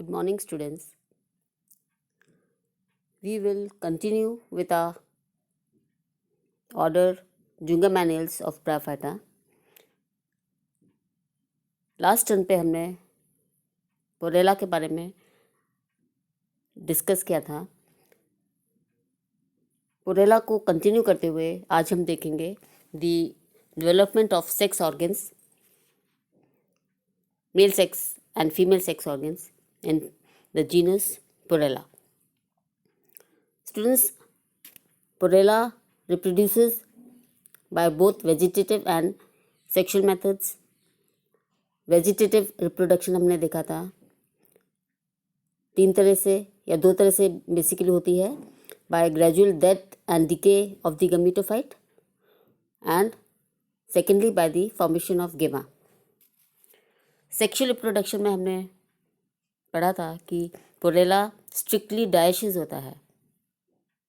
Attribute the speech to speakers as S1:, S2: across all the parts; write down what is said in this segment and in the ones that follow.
S1: Good morning, students. We will continue with our order Jungermannials of Bryophyta. Last turn पे हमने पोरेला के बारे में डिस्कस किया था. पोरेला को कंटिन्यू करते हुए आज हम देखेंगे the development of sex organs, male sex and female sex organs in the genus Porella. Students, Porella reproduces by both vegetative and sexual methods. Vegetative reproduction हमने देखा था 3 तरह से या 2 तरह से बेसिकली होती है, by gradual death and decay of the gametophyte and secondly by the formation of gamma. Sexual reproduction में हमने पढ़ा था कि Porella strictly dioecious होता है,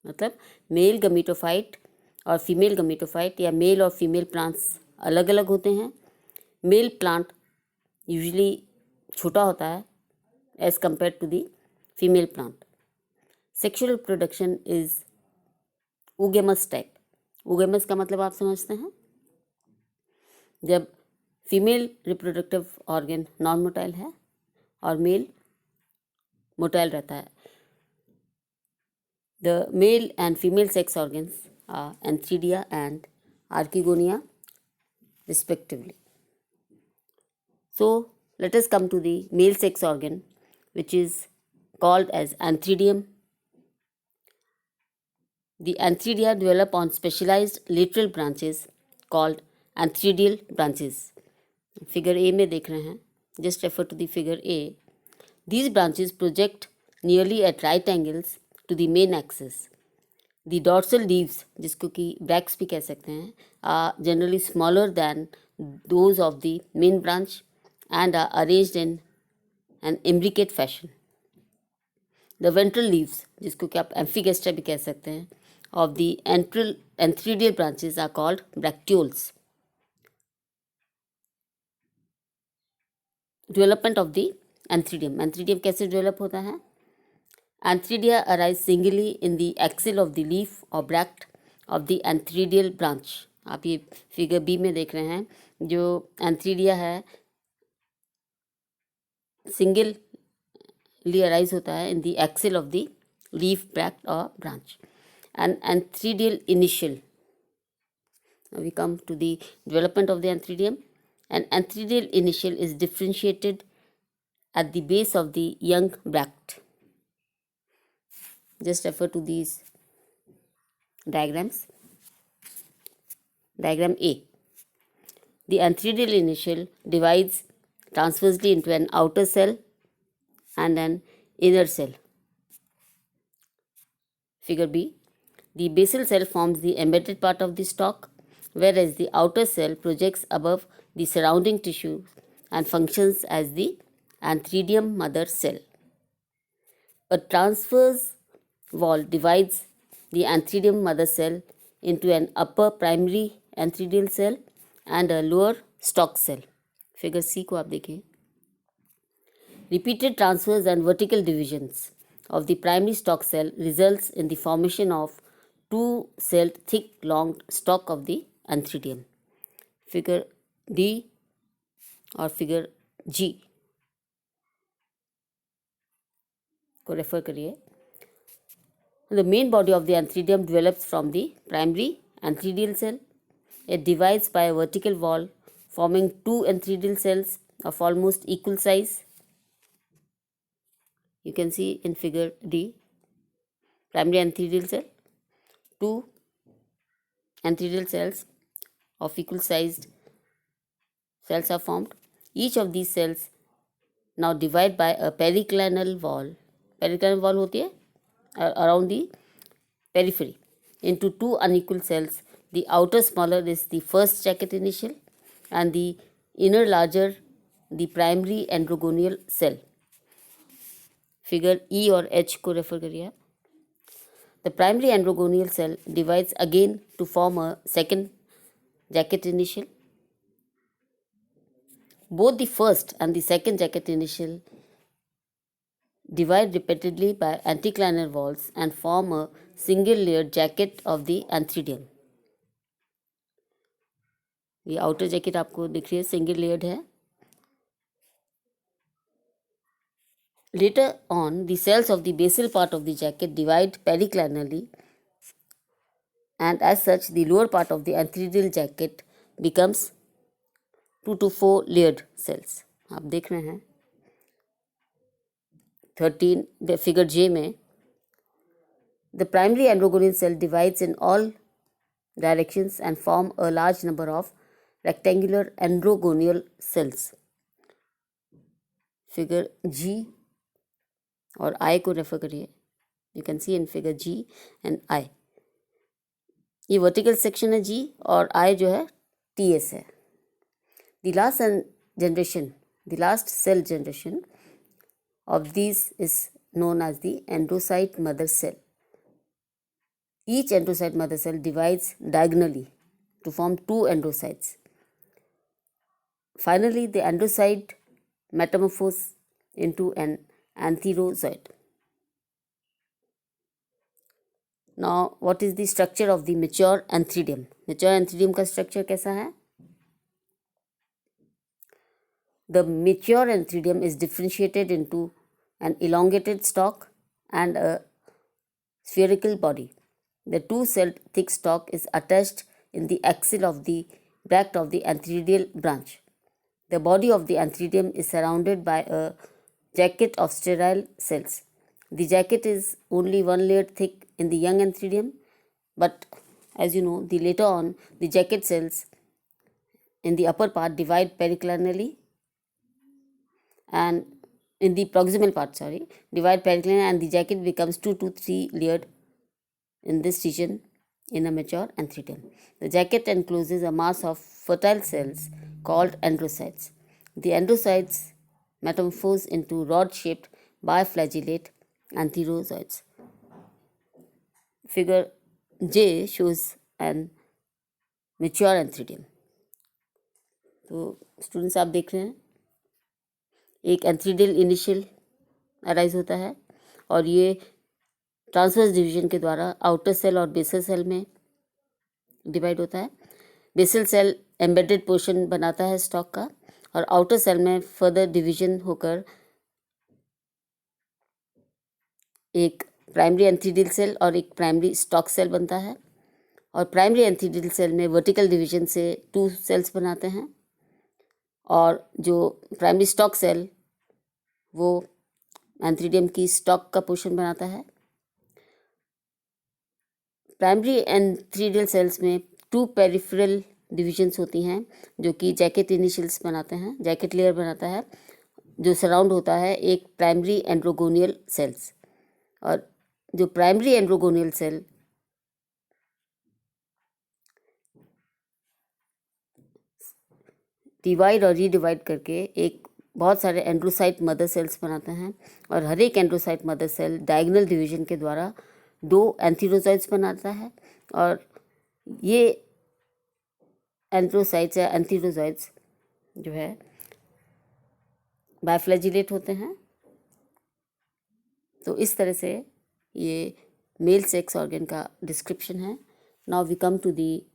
S1: मतलब मेल गमीटोफाइट और फीमेल गमीटोफाइट या मेल और फीमेल प्लांट्स अलग अलग होते हैं. मेल प्लांट यूजुअली छोटा होता है as compare to the female plant. Sexual reproduction is oogamous type. Oogamous का मतलब आप समझते हैं, जब female reproductive organ non motile है और मेल मोटाइल रहता है. The male and female sex organs are antheridia and archegonia respectively. So let us come to the male sex organ, which is called as antheridium. The antheridia develop on specialized lateral branches called antheridial branches. Figure A में देख रहे हैं, just refer to the figure A. These branches project nearly at right angles to the main axis. The dorsal leaves, जिसको कि bracts भी कह सकते हैं, are generally smaller than those of the main branch and are arranged in an imbricate fashion. The ventral leaves, जिसको कि आप amphigastra भी कह सकते हैं, of the antheridial branches are called bracteoles. Development of the antheridium. Antheridium कैसे develop होता है? Antheridia arise singly in the axil of the leaf or bract of the antheridial branch. आप ये फिगर बी में देख रहे हैं, जो एंथ्रीडिया है सिंगली अराइज होता है in the axil of the leaf, bract और branch. And antheridial initial. We come to the development of the antheridium. An antheridial initial is differentiated at the base of the young bract. Just refer to these diagrams. Diagram A. The antheridial initial divides transversely into an outer cell and an inner cell. Figure B. The basal cell forms the embedded part of the stalk, whereas the outer cell projects above the surrounding tissue and functions as the antheridium mother cell. A transverse wall divides the antheridium mother cell into an upper primary antheridial cell and a lower stalk cell. Figure C को आप देखिए. Repeated transverse and vertical divisions of the primary stalk cell results in the formation of two-celled thick long stalk of the antheridium. Figure D और figure G को refer करिए. The main body of the antheridium develops from the primary antheridial cell. It divides by a vertical wall, forming two antheridial cells of almost equal size. You can see in figure D, primary antheridial cell, two antheridial cells of equal sized cells are formed. Each of these cells now divide by a periclinal wall. Periclinal wall होती है around the periphery into two unequal cells. The outer smaller is the first jacket initial and the inner larger the primary androgonial cell. Figure E और H को refer करिए. The primary androgonial cell divides again to form a second jacket initial. Both the first and the second jacket initial divide repeatedly by anticlinal walls and form a single layered jacket of the antheridium. ये outer jacket आपको दिख रही है, single layered है. Later on, the cells of the basal part of the jacket divide periclinally, and as such the lower part of the antheridial jacket becomes 2 to 4 layered cells. आप देख रहे हैं 13 figure J में. The primary androgonial cell divides in all directions and form a large number of rectangular androgonial cells. Figure G और I को refer करिए. You can see in figure G and I. ये vertical section है G और I जो है TS है. The last cell generation of these is known as the androcyte mother cell. Each androcyte mother cell divides diagonally to form 2 androcytes. Finally, the androcyte metamorphoses into an antherozoid. Now, what is the structure of the mature antheridium? Mature antheridium का structure कैसा है? The mature antheridium is differentiated into an elongated stalk and a spherical body. The 2-celled thick stalk is attached in the axil of the bract of the antheridial branch. The body of the antheridium is surrounded by a jacket of sterile cells. The jacket is only 1 layer thick in the young antheridium, but as you know, later on the jacket cells in the upper part divide periclinally, and in the proximal part, divide periclinally, and the jacket becomes 2 to 3 layered in this region in a mature antheridium. The jacket encloses a mass of fertile cells called androcytes. The androcytes metamorphose into rod-shaped biflagellate antherozoids. Figure J shows an mature antheridium. तो students आप देख रहे हैं एक antheridial initial arise होता है और ये ट्रांसवर्स डिवीजन के द्वारा आउटर सेल और बेसल सेल में डिवाइड होता है. बेसल सेल एम्बेडेड पोर्शन बनाता है स्टॉक का और आउटर सेल में फर्दर डिवीजन होकर एक प्राइमरी एंथ्रीडियल सेल और एक प्राइमरी स्टॉक सेल बनता है. और प्राइमरी एंथ्रीडियल सेल में वर्टिकल डिवीजन से 2 सेल्स बनाते हैं और जो प्राइमरी स्टॉक सेल वो एंथ्रीडियम की स्टॉक का पोर्शन बनाता है. प्राइमरी एंथ्रीडियल सेल्स में 2 पेरिफेरल डिविजन्स होती हैं जो कि जैकेट इनिशियल्स बनाते हैं, जैकेट लेयर बनाता है जो सराउंड होता है एक प्राइमरी एंड्रोगोनियल सेल्स. और जो प्राइमरी एंड्रोगोनियल सेल डिवाइड और रीडिवाइड करके एक बहुत सारे एंड्रोसाइट मदर सेल्स बनाते हैं और हर एक एंड्रोसाइट मदर सेल डायगोनल डिवीजन के द्वारा 2 एंथीरोजॉइड्स बनाता है. और ये एंड्रोसाइट्स या एंथीरोजॉइड्स जो है बाइफ्लैजिलेट होते हैं. तो इस तरह से ये मेल सेक्स ऑर्गन का डिस्क्रिप्शन है. Now we come to the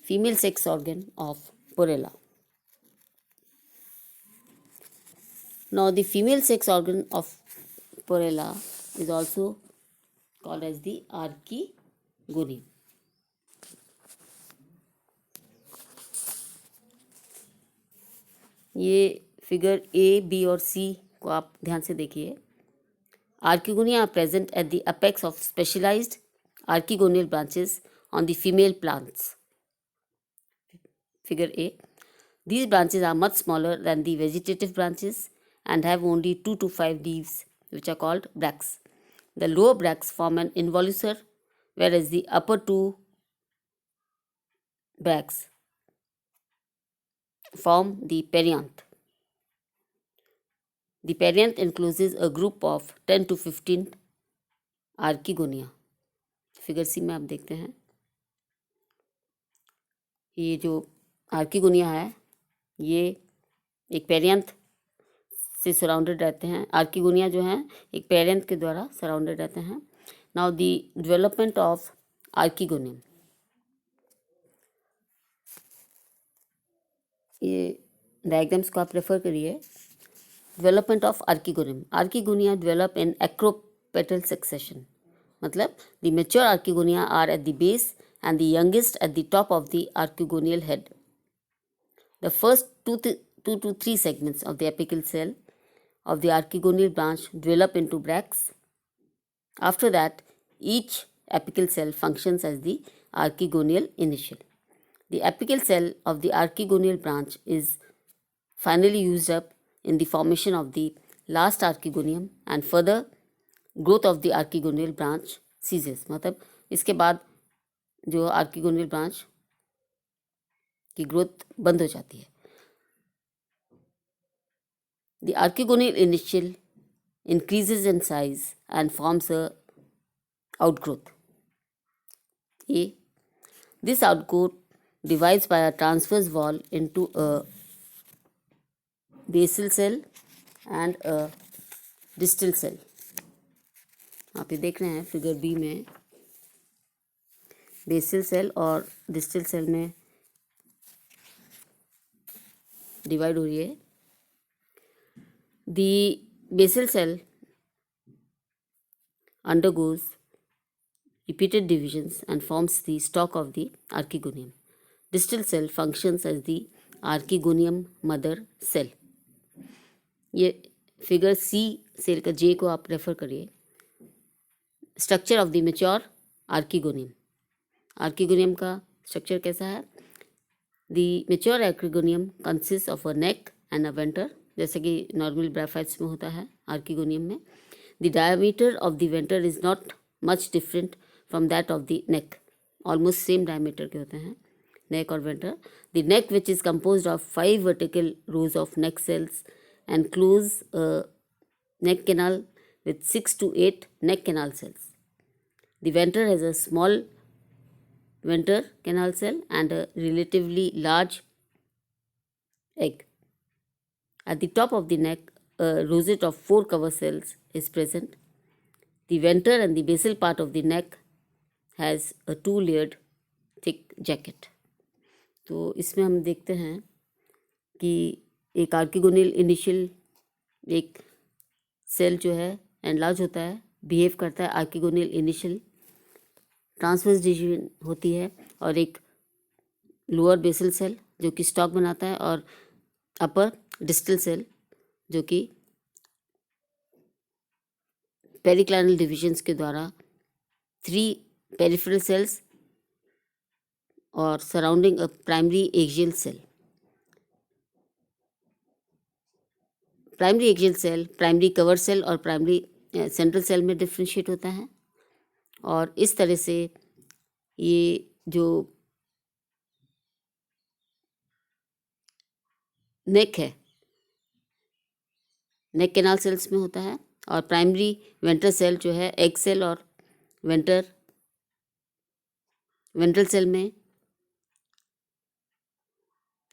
S1: female sex organ of Porella. Now the female sex organ of Porella is also called as the archegony. ये फिगर A, B और C को आप ध्यान से देखिए. Archegonia are present at the apex of specialized archegonial branches on the female plants. Figure A. These branches are much smaller than the vegetative branches and have only 2 to 5 leaves, which are called bracts. The lower bracts form an involucre, whereas the upper 2 bracts form the perianth. The perianth encloses a group of 10 to 15 archegonia. Figure सी में आप देखते हैं ये जो archegonia है ये एक perianth से सराउंडेड रहते हैं, आर्किगोनिया जो हैं एक पेरेंट के द्वारा सराउंडेड रहते हैं। Now the development of archegonium, ये डायग्राम्स को आप रेफर करिए। Development of archegonium, archegonia develop in acropetal succession, मतलब the mature archegonia are at the base and the youngest at the top of the archegonial head. The first two to three segments of the apical cell of the archegonial branch develop into bracts. After that, each apical cell functions as the archegonial initial. The apical cell of the archegonial branch is finally used up in the formation of the last archegonium and further growth of the archegonial branch ceases. मतलब इसके बाद जो archegonial branch की growth बंद हो जाती है। The archegonial initial increases in size and forms a outgrowth. A this outgrowth divides by a transverse wall into a basal cell and a distal cell. आप ये देख रहे हैं फिगर बी में बेसल सेल और डिस्टल सेल में divide हो रही है। The basal cell undergoes repeated divisions and forms the stalk of the archegonium. Distal cell functions as the archegonium mother cell. ये फिगर सी सेल का J को आप रेफर करिए। Structure of the mature archegonium, archegonium का structure कैसा है? The mature archegonium consist of a neck and a venter, जैसे कि नॉर्मल ब्राफाइट्स में होता है आर्किगोनियम में। The diameter of the venter is not much different from that of the neck, almost same diameter के होते हैं नेक और venter. The neck which is composed of 5 vertical rows of neck cells enclose a neck canal with 6 to 8 neck canal cells. The venter has a small venter canal cell and a relatively large egg. At the top of the neck, a rosette of 4 cover cells is present. The venter and the basal part of the neck has a 2-layered thick jacket. तो इसमें हम देखते हैं कि एक archegonial initial एक cell जो है एनलार्ज होता है, बिहेव करता है। आर्किगोनियल इनिशियल ट्रांसवर्स डिवीजन होती है और एक लोअर बेसल सेल जो कि स्टॉक बनाता है और अपर डिस्टल सेल जो कि पेरिक्लाइनल डिविजन्स के द्वारा 3 पेरिफेरल सेल्स और surrounding a primary axial cell. Primary axial cell primary cover cell और प्राइमरी सेंट्रल सेल में डिफ्रेंशिएट होता है और इस तरह से ये जो नेक है नेक कैनाल सेल्स में होता है और प्राइमरी वेंट्रल सेल जो है एग सेल और वेंट्रल सेल में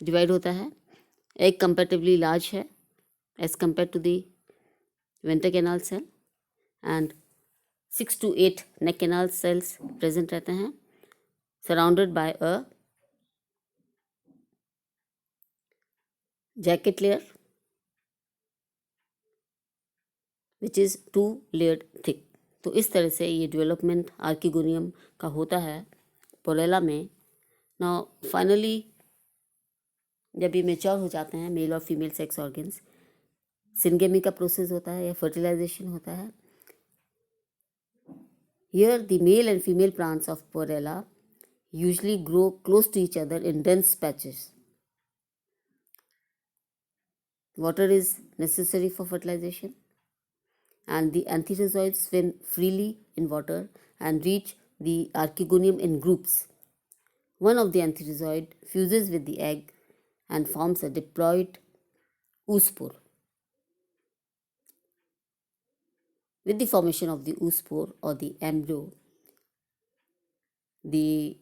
S1: डिवाइड होता है। एग कंपैरेटिवली लार्ज है as compared to the venter canal cell and 6 to 8 neck canal cells present रहते हैं surrounded by a jacket layer which is 2-layered thick। तो इस तरह से ये डेवलपमेंट आर्किगोनियम का होता है पोरेला में। नाउ फाइनली जब ये मेच्योर हो जाते हैं मेल और फीमेल सेक्स ऑर्गन्स, सिंगेमी का प्रोसेस होता है या फर्टिलाइजेशन होता है। Here the male and female plants of Porella usually grow close to each other in dense patches. Water is necessary for fertilization and the antherozoids swim freely in water and reach the archegonium in groups. One of the antherozoid fuses with the egg and forms a diploid oospore. With the formation of the oospore or the embryo, the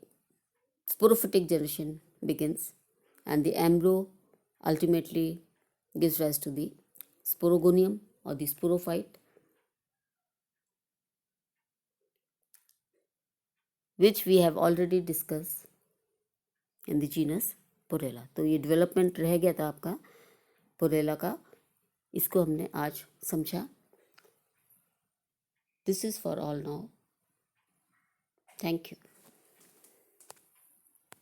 S1: sporophytic generation begins and the embryo ultimately gives rise to the sporogonium or the sporophyte, which we have already discussed in the genus Porella. तो ये development रह गया था आपका पोरेला का, इसको हमने आज समझा. This is for all now. Thank you.